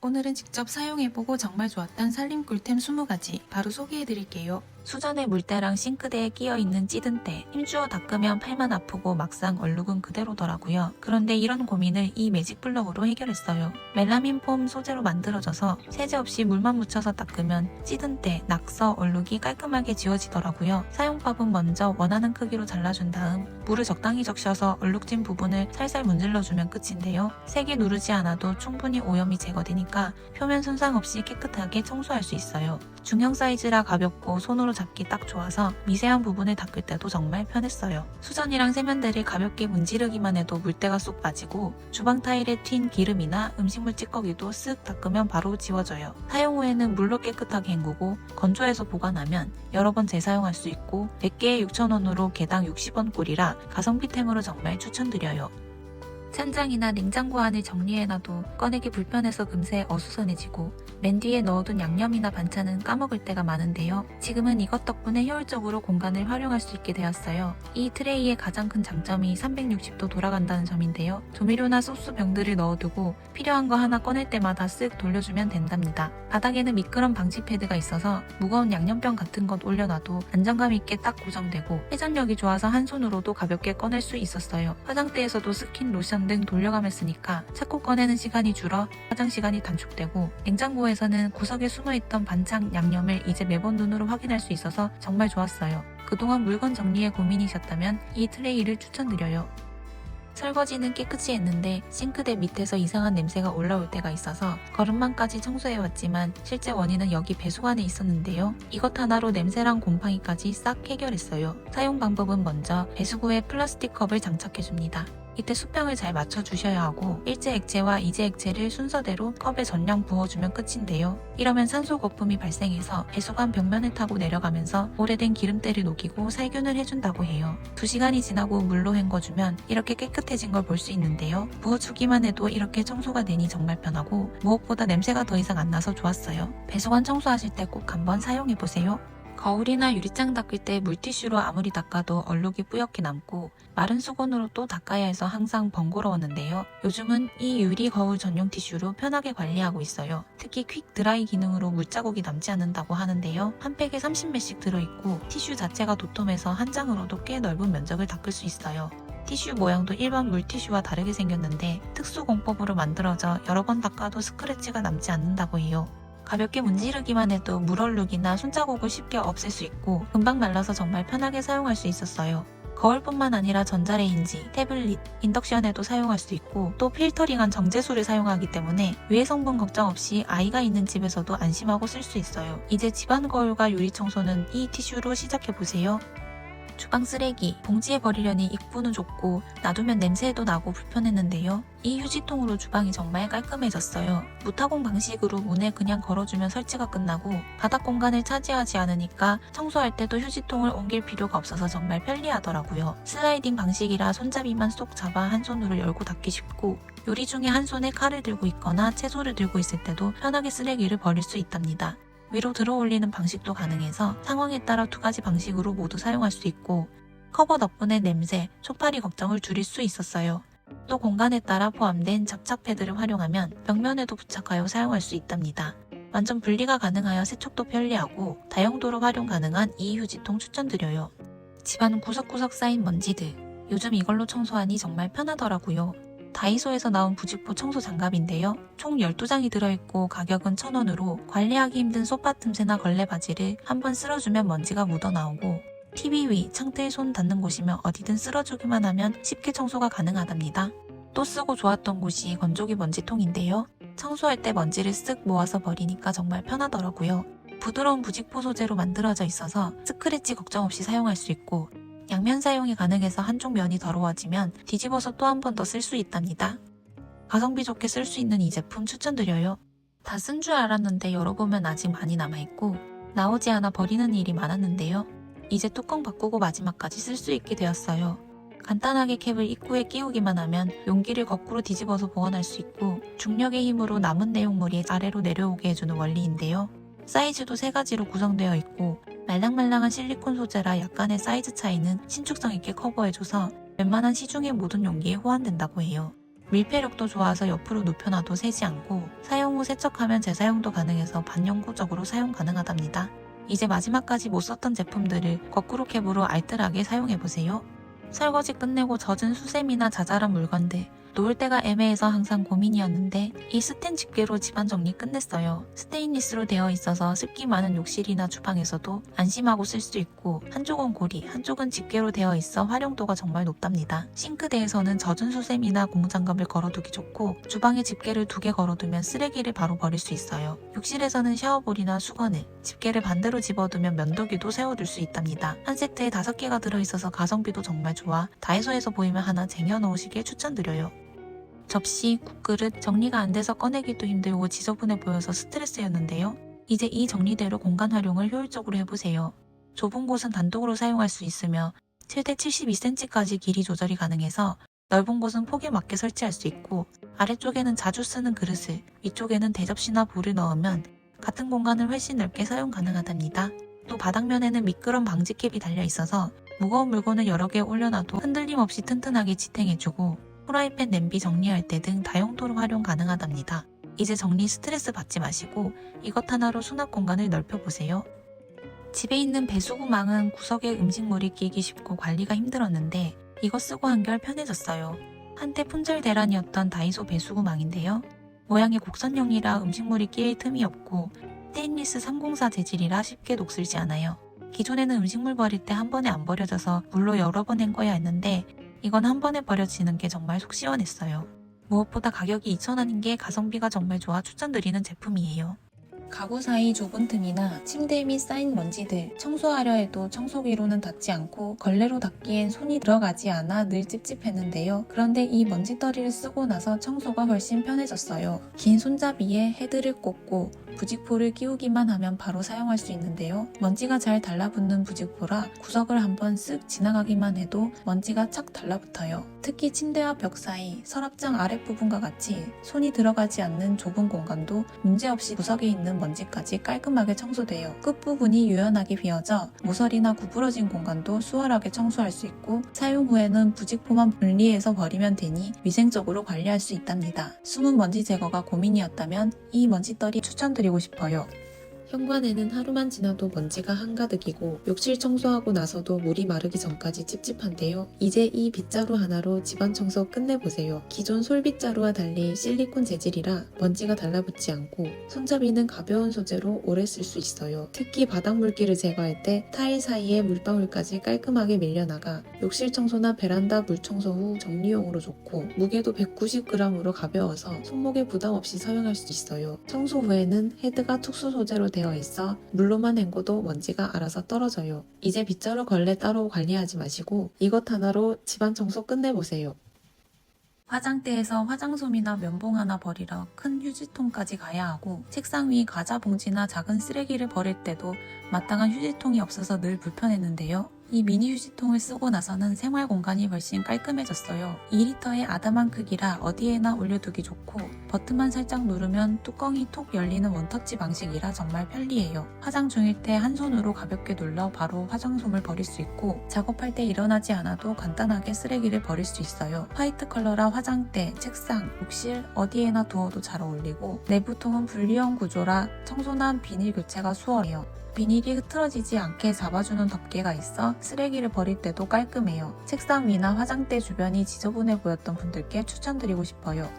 오늘은 직접 사용해보고 정말 좋았던 살림 꿀템 20가지 바로 소개해드릴게요. 수전에 물때랑 싱크대에 끼어있는 찌든 때 힘주어 닦으면 팔만 아프고 막상 얼룩은 그대로더라고요. 그런데 이런 고민을 이 매직 블럭으로 해결했어요. 멜라민 폼 소재로 만들어져서 세제 없이 물만 묻혀서 닦으면 찌든 때, 낙서, 얼룩이 깔끔하게 지워지더라고요. 사용법은 먼저 원하는 크기로 잘라준 다음 물을 적당히 적셔서 얼룩진 부분을 살살 문질러주면 끝인데요. 세게 누르지 않아도 충분히 오염이 제거되니까 표면 손상 없이 깨끗하게 청소할 수 있어요. 중형 사이즈라 가볍고 손으로 잡기 딱 좋아서 미세한 부분을 닦을 때도 정말 편했어요. 수전이랑 세면대를 가볍게 문지르기만 해도 물때가 쏙 빠지고 주방 타일에 튄 기름이나 음식물 찌꺼기도 쓱 닦으면 바로 지워져요. 사용 후에는 물로 깨끗하게 헹구고 건조해서 보관하면 여러 번 재사용할 수 있고 100개에 6,000원으로 개당 60원 꼴이라 가성비템으로 정말 추천드려요. 찬장이나 냉장고 안을 정리해놔도 꺼내기 불편해서 금세 어수선해지고 맨 뒤에 넣어둔 양념이나 반찬은 까먹을 때가 많은데요. 지금은 이것 덕분에 효율적으로 공간을 활용할 수 있게 되었어요. 이 트레이의 가장 큰 장점이 360도 돌아간다는 점인데요. 조미료나 소스 병들을 넣어두고 필요한 거 하나 꺼낼 때마다 쓱 돌려주면 된답니다. 바닥에는 미끄럼 방지 패드가 있어서 무거운 양념병 같은 것 올려놔도 안정감 있게 딱 고정되고 회전력이 좋아서 한 손으로도 가볍게 꺼낼 수 있었어요. 화장대에서도 스킨, 로션 등 돌려가며 쓰니까 찾고 꺼내는 시간이 줄어 화장 시간이 단축되고 냉장고에서는 구석에 숨어있던 반찬, 양념을 이제 매번 눈으로 확인할 수 있어서 정말 좋았어요. 그동안 물건 정리에 고민이셨다면 이 트레이를 추천드려요. 설거지는 깨끗이 했는데 싱크대 밑에서 이상한 냄새가 올라올 때가 있어서 거름망까지 청소해왔지만 실제 원인은 여기 배수관에 있었는데요. 이것 하나로 냄새랑 곰팡이까지 싹 해결했어요. 사용 방법은 먼저 배수구에 플라스틱 컵을 장착해줍니다. 이때 수평을 잘 맞춰주셔야 하고 일제 액체와 이제 액체를 순서대로 컵에 전량 부어주면 끝인데요. 이러면 산소 거품이 발생해서 배수관 벽면을 타고 내려가면서 오래된 기름때를 녹이고 살균을 해준다고 해요. 2시간이 지나고 물로 헹궈주면 이렇게 깨끗해진 걸 볼 수 있는데요. 부어주기만 해도 이렇게 청소가 되니 정말 편하고 무엇보다 냄새가 더 이상 안 나서 좋았어요. 배수관 청소하실 때 꼭 한번 사용해보세요. 거울이나 유리창 닦을 때 물티슈로 아무리 닦아도 얼룩이 뿌옇게 남고 마른 수건으로 또 닦아야 해서 항상 번거로웠는데요. 요즘은 이 유리 거울 전용 티슈로 편하게 관리하고 있어요. 특히 퀵 드라이 기능으로 물자국이 남지 않는다고 하는데요. 한 팩에 30매씩 들어있고 티슈 자체가 도톰해서 한 장으로도 꽤 넓은 면적을 닦을 수 있어요. 티슈 모양도 일반 물티슈와 다르게 생겼는데 특수 공법으로 만들어져 여러 번 닦아도 스크래치가 남지 않는다고 해요. 가볍게 문지르기만 해도 물얼룩이나 손자국을 쉽게 없앨 수 있고 금방 말라서 정말 편하게 사용할 수 있었어요. 거울뿐만 아니라 전자레인지, 태블릿, 인덕션에도 사용할 수 있고 또 필터링한 정제수를 사용하기 때문에 유해 성분 걱정 없이 아이가 있는 집에서도 안심하고 쓸 수 있어요. 이제 집안 거울과 유리 청소는 이 티슈로 시작해보세요. 주방 쓰레기, 봉지에 버리려니 입구는 좁고 놔두면 냄새도 나고 불편했는데요. 이 휴지통으로 주방이 정말 깔끔해졌어요. 무타공 방식으로 문에 그냥 걸어주면 설치가 끝나고 바닥 공간을 차지하지 않으니까 청소할 때도 휴지통을 옮길 필요가 없어서 정말 편리하더라고요. 슬라이딩 방식이라 손잡이만 쏙 잡아 한 손으로 열고 닫기 쉽고 요리 중에 한 손에 칼을 들고 있거나 채소를 들고 있을 때도 편하게 쓰레기를 버릴 수 있답니다. 위로 들어 올리는 방식도 가능해서 상황에 따라 2가지 방식으로 모두 사용할 수 있고 커버 덕분에 냄새, 초파리 걱정을 줄일 수 있었어요. 또 공간에 따라 포함된 접착 패드를 활용하면 벽면에도 부착하여 사용할 수 있답니다. 완전 분리가 가능하여 세척도 편리하고 다용도로 활용 가능한 이 휴지통 추천드려요. 집안 구석구석 쌓인 먼지들, 요즘 이걸로 청소하니 정말 편하더라고요. 다이소에서 나온 부직포 청소 장갑인데요. 총 12장이 들어있고 가격은 1,000원으로 관리하기 힘든 소파 틈새나 걸레 바지를 한번 쓸어주면 먼지가 묻어나오고 TV 위, 창틀 손 닿는 곳이면 어디든 쓸어주기만 하면 쉽게 청소가 가능하답니다. 또 쓰고 좋았던 곳이 건조기 먼지통인데요. 청소할 때 먼지를 쓱 모아서 버리니까 정말 편하더라고요. 부드러운 부직포 소재로 만들어져 있어서 스크래치 걱정 없이 사용할 수 있고 양면 사용이 가능해서 한쪽 면이 더러워지면 뒤집어서 또 한 번 더 쓸 수 있답니다. 가성비 좋게 쓸 수 있는 이 제품 추천드려요. 다 쓴 줄 알았는데 열어보면 아직 많이 남아있고 나오지 않아 버리는 일이 많았는데요. 이제 뚜껑 바꾸고 마지막까지 쓸 수 있게 되었어요. 간단하게 캡을 입구에 끼우기만 하면 용기를 거꾸로 뒤집어서 보관할 수 있고 중력의 힘으로 남은 내용물이 아래로 내려오게 해주는 원리인데요. 사이즈도 3가지로 구성되어 있고 말랑말랑한 실리콘 소재라 약간의 사이즈 차이는 신축성 있게 커버해줘서 웬만한 시중의 모든 용기에 호환된다고 해요. 밀폐력도 좋아서 옆으로 눕혀놔도 새지 않고 사용 후 세척하면 재사용도 가능해서 반영구적으로 사용 가능하답니다. 이제 마지막까지 못 썼던 제품들을 거꾸로 캡으로 알뜰하게 사용해보세요. 설거지 끝내고 젖은 수세미나 자잘한 물건들, 놓을 때가 애매해서 항상 고민이었는데 이 스텐 집게로 집안 정리 끝냈어요. 스테인리스로 되어 있어서 습기 많은 욕실이나 주방에서도 안심하고 쓸 수 있고 한쪽은 고리, 한쪽은 집게로 되어 있어 활용도가 정말 높답니다. 싱크대에서는 젖은 수세미나 고무장갑을 걸어두기 좋고 주방에 집게를 2개 걸어두면 쓰레기를 바로 버릴 수 있어요. 욕실에서는 샤워볼이나 수건을, 집게를 반대로 집어두면 면도기도 세워둘 수 있답니다. 한 세트에 5개가 들어있어서 가성비도 정말 좋아 다이소에서 보이면 하나 쟁여놓으시길 추천드려요. 접시, 국그릇 정리가 안 돼서 꺼내기도 힘들고 지저분해 보여서 스트레스였는데요. 이제 이 정리대로 공간 활용을 효율적으로 해보세요. 좁은 곳은 단독으로 사용할 수 있으며 최대 72cm까지 길이 조절이 가능해서 넓은 곳은 폭에 맞게 설치할 수 있고 아래쪽에는 자주 쓰는 그릇을, 위쪽에는 대접시나 볼을 넣으면 같은 공간을 훨씬 넓게 사용 가능하답니다. 또 바닥면에는 미끄럼 방지 캡이 달려 있어서 무거운 물건을 여러 개 올려놔도 흔들림 없이 튼튼하게 지탱해주고 프라이팬, 냄비 정리할 때 등 다용도로 활용 가능하답니다. 이제 정리 스트레스 받지 마시고 이것 하나로 수납 공간을 넓혀보세요. 집에 있는 배수구망은 구석에 음식물이 끼기 쉽고 관리가 힘들었는데 이거 쓰고 한결 편해졌어요. 한때 품절대란이었던 다이소 배수구망인데요. 모양이 곡선형이라 음식물이 끼일 틈이 없고 스테인리스 304 재질이라 쉽게 녹슬지 않아요. 기존에는 음식물 버릴 때 한 번에 안 버려져서 물로 여러 번 헹궈야 했는데 이건 한 번에 버려지는 게 정말 속 시원했어요. 무엇보다 가격이 2,000원인 게 가성비가 정말 좋아 추천드리는 제품이에요. 가구 사이 좁은 틈이나 침대 및 쌓인 먼지들 청소하려 해도 청소기로는 닿지 않고 걸레로 닦기엔 손이 들어가지 않아 늘 찝찝했는데요. 그런데 이 먼지떨이를 쓰고 나서 청소가 훨씬 편해졌어요. 긴 손잡이에 헤드를 꽂고 부직포를 끼우기만 하면 바로 사용할 수 있는데요. 먼지가 잘 달라붙는 부직포라 구석을 한번 쓱 지나가기만 해도 먼지가 착 달라붙어요. 특히 침대와 벽 사이, 서랍장 아랫부분과 같이 손이 들어가지 않는 좁은 공간도 문제없이 구석에 있는 먼지까지 깔끔하게 청소돼요. 끝부분이 유연하게 비어져 모서리나 구부러진 공간도 수월하게 청소할 수 있고 사용 후에는 부직포만 분리해서 버리면 되니 위생적으로 관리할 수 있답니다. 숨은 먼지 제거가 고민이었다면 이 먼지떨이 추천드리고 싶어요. 현관에는 하루만 지나도 먼지가 한가득이고 욕실 청소하고 나서도 물이 마르기 전까지 찝찝한데요. 이제 이 빗자루 하나로 집안 청소 끝내보세요. 기존 솔빗자루와 달리 실리콘 재질이라 먼지가 달라붙지 않고 손잡이는 가벼운 소재로 오래 쓸 수 있어요. 특히 바닥 물기를 제거할 때 타일 사이에 물방울까지 깔끔하게 밀려나가 욕실 청소나 베란다 물 청소 후 정리용으로 좋고 무게도 190g으로 가벼워서 손목에 부담 없이 사용할 수 있어요. 청소 후에는 헤드가 특수 소재로 되어 있어 물로만 헹궈도 먼지가 알아서 떨어져요. 이제 빗자루 걸레 따로 관리하지 마시고 이것 하나로 집안 청소 끝내보세요. 화장대에서 화장솜이나 면봉 하나 버리러 큰 휴지통까지 가야 하고 책상 위 과자 봉지나 작은 쓰레기를 버릴 때도 마땅한 휴지통이 없어서 늘 불편했는데요. 이 미니 휴지통을 쓰고 나서는 생활 공간이 훨씬 깔끔해졌어요. 2리터의 아담한 크기라 어디에나 올려두기 좋고 버튼만 살짝 누르면 뚜껑이 톡 열리는 원터치 방식이라 정말 편리해요. 화장 중일 때 한 손으로 가볍게 눌러 바로 화장솜을 버릴 수 있고 작업할 때 일어나지 않아도 간단하게 쓰레기를 버릴 수 있어요. 화이트 컬러라 화장대, 책상, 욕실 어디에나 두어도 잘 어울리고 내부통은 분리형 구조라 청소나 비닐 교체가 수월해요. 비닐이 흐트러지지 않게 잡아주는 덮개가 있어 쓰레기를 버릴 때도 깔끔해요. 책상 위나 화장대 주변이 지저분해 보였던 분들께 추천드리고 싶어요.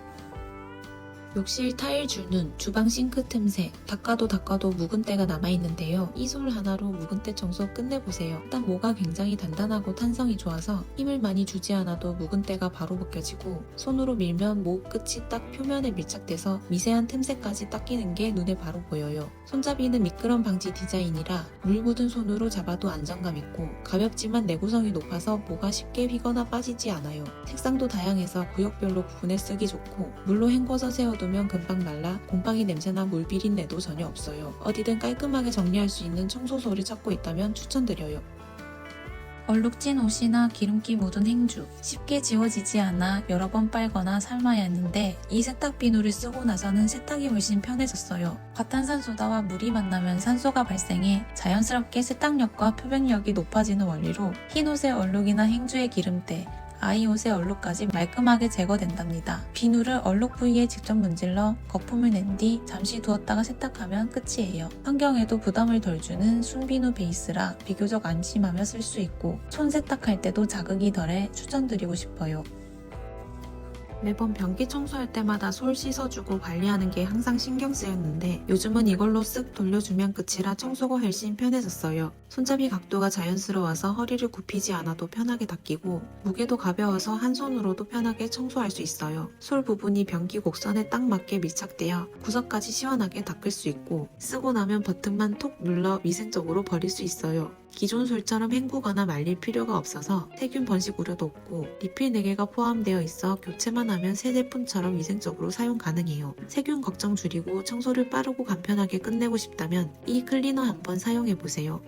욕실 타일 줄눈, 주방 싱크 틈새, 닦아도 묵은 때가 남아있는데요. 이 솔 하나로 묵은 때 청소 끝내보세요. 일단 모가 굉장히 단단하고 탄성이 좋아서 힘을 많이 주지 않아도 묵은 때가 바로 벗겨지고 손으로 밀면 모 끝이 딱 표면에 밀착돼서 미세한 틈새까지 닦이는 게 눈에 바로 보여요. 손잡이는 미끄럼 방지 디자인이라 물 묻은 손으로 잡아도 안정감 있고 가볍지만 내구성이 높아서 모가 쉽게 휘거나 빠지지 않아요. 색상도 다양해서 구역별로 구분해 쓰기 좋고 물로 헹궈서 세워두면 금방 말라 곰팡이 냄새나 물 비린내도 전혀 없어요. 어디든 깔끔하게 정리할 수 있는 청소소를 찾고 있다면 추천드려요. 얼룩진 옷이나 기름기 묻은 행주 쉽게 지워지지 않아 여러 번 빨거나 삶아야 했는데 이 세탁 비누를 쓰고 나서는 세탁이 훨씬 편해졌어요. 과탄산소다와 물이 만나면 산소가 발생해 자연스럽게 세탁력과 표백력이 높아지는 원리로 흰 옷의 얼룩이나 행주의 기름때 아이 옷의 얼룩까지 말끔하게 제거된답니다. 비누를 얼룩 부위에 직접 문질러 거품을 낸 뒤 잠시 두었다가 세탁하면 끝이에요. 환경에도 부담을 덜 주는 순비누 베이스라 비교적 안심하며 쓸 수 있고 손 세탁할 때도 자극이 덜해 추천드리고 싶어요. 매번 변기 청소할 때마다 솔 씻어주고 관리하는 게 항상 신경 쓰였는데 요즘은 이걸로 쓱 돌려주면 끝이라 청소가 훨씬 편해졌어요. 손잡이 각도가 자연스러워서 허리를 굽히지 않아도 편하게 닦이고 무게도 가벼워서 한 손으로도 편하게 청소할 수 있어요. 솔 부분이 변기 곡선에 딱 맞게 밀착되어 구석까지 시원하게 닦을 수 있고 쓰고 나면 버튼만 톡 눌러 위생적으로 버릴 수 있어요. 기존 솔처럼 헹구거나 말릴 필요가 없어서 세균 번식 우려도 없고 리필 4개가 포함되어 있어 교체만 하면 새 제품처럼 위생적으로 사용 가능해요. 세균 걱정 줄이고 청소를 빠르고 간편하게 끝내고 싶다면 이 클리너 한번 사용해보세요.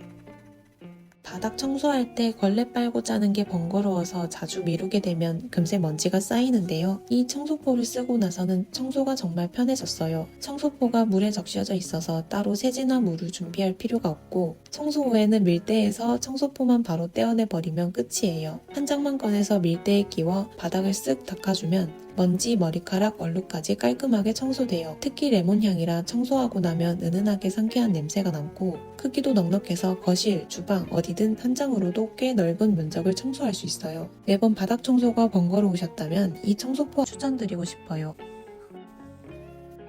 바닥 청소할 때 걸레 빨고 짜는 게 번거로워서 자주 미루게 되면 금세 먼지가 쌓이는데요. 이 청소포를 쓰고 나서는 청소가 정말 편해졌어요. 청소포가 물에 적셔져 있어서 따로 세제나 물을 준비할 필요가 없고 청소 후에는 밀대에서 청소포만 바로 떼어내 버리면 끝이에요. 한 장만 꺼내서 밀대에 끼워 바닥을 쓱 닦아주면 먼지, 머리카락, 얼룩까지 깔끔하게 청소돼요. 특히 레몬향이라 청소하고 나면 은은하게 상쾌한 냄새가 남고 크기도 넉넉해서 거실, 주방 어디든 한 장으로도 꽤 넓은 면적을 청소할 수 있어요. 매번 바닥 청소가 번거로우셨다면 이 청소포 추천드리고 싶어요.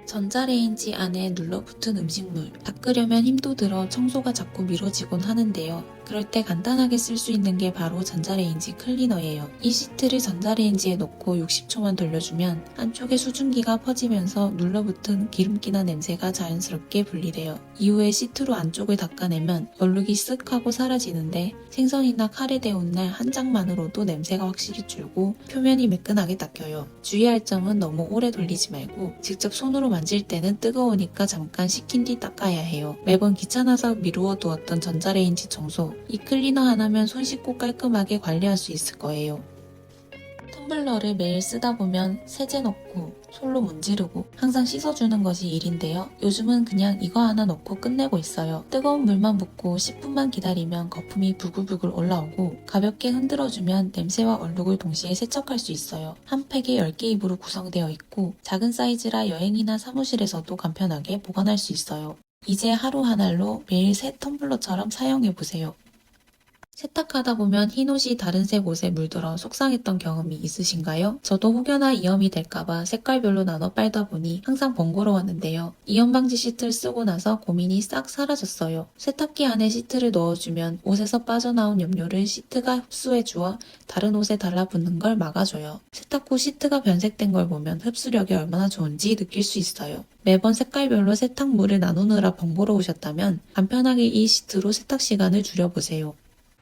전자레인지 안에 눌러붙은 음식물 닦으려면 힘도 들어 청소가 자꾸 미뤄지곤 하는데요. 그럴 때 간단하게 쓸 수 있는 게 바로 전자레인지 클리너예요. 이 시트를 전자레인지에 넣고 60초만 돌려주면 안쪽에 수증기가 퍼지면서 눌러붙은 기름기나 냄새가 자연스럽게 분리돼요. 이후에 시트로 안쪽을 닦아내면 얼룩이 쓱 하고 사라지는데 생선이나 카레 데운 날 한 장만으로도 냄새가 확실히 줄고 표면이 매끈하게 닦여요. 주의할 점은 너무 오래 돌리지 말고 직접 손으로 만질 때는 뜨거우니까 잠깐 식힌 뒤 닦아야 해요. 매번 귀찮아서 미루어 두었던 전자레인지 청소 이 클리너 하나면 손 씻고 깔끔하게 관리할 수 있을 거예요. 텀블러를 매일 쓰다 보면 세제 넣고 솔로 문지르고 항상 씻어주는 것이 일인데요. 요즘은 그냥 이거 하나 넣고 끝내고 있어요. 뜨거운 물만 붓고 10분만 기다리면 거품이 부글부글 올라오고 가볍게 흔들어주면 냄새와 얼룩을 동시에 세척할 수 있어요. 한 팩에 10개 입으로 구성되어 있고 작은 사이즈라 여행이나 사무실에서도 간편하게 보관할 수 있어요. 이제 하루 한 알로 매일 새 텀블러처럼 사용해보세요. 세탁하다 보면 흰옷이 다른 색 옷에 물들어 속상했던 경험이 있으신가요? 저도 혹여나 이염이 될까봐 색깔별로 나눠 빨다 보니 항상 번거로웠는데요. 이염 방지 시트를 쓰고 나서 고민이 싹 사라졌어요. 세탁기 안에 시트를 넣어주면 옷에서 빠져나온 염료를 시트가 흡수해주어 다른 옷에 달라붙는 걸 막아줘요. 세탁 후 시트가 변색된 걸 보면 흡수력이 얼마나 좋은지 느낄 수 있어요. 매번 색깔별로 세탁물을 나누느라 번거로우셨다면 간편하게 이 시트로 세탁 시간을 줄여보세요.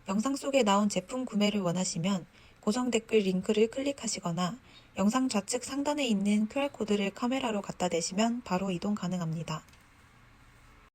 영상 속에 나온 제품 구매를 원하시면 고정 댓글 링크를 클릭하시거나 영상 좌측 상단에 있는 QR코드를 카메라로 갖다 대시면 바로 이동 가능합니다.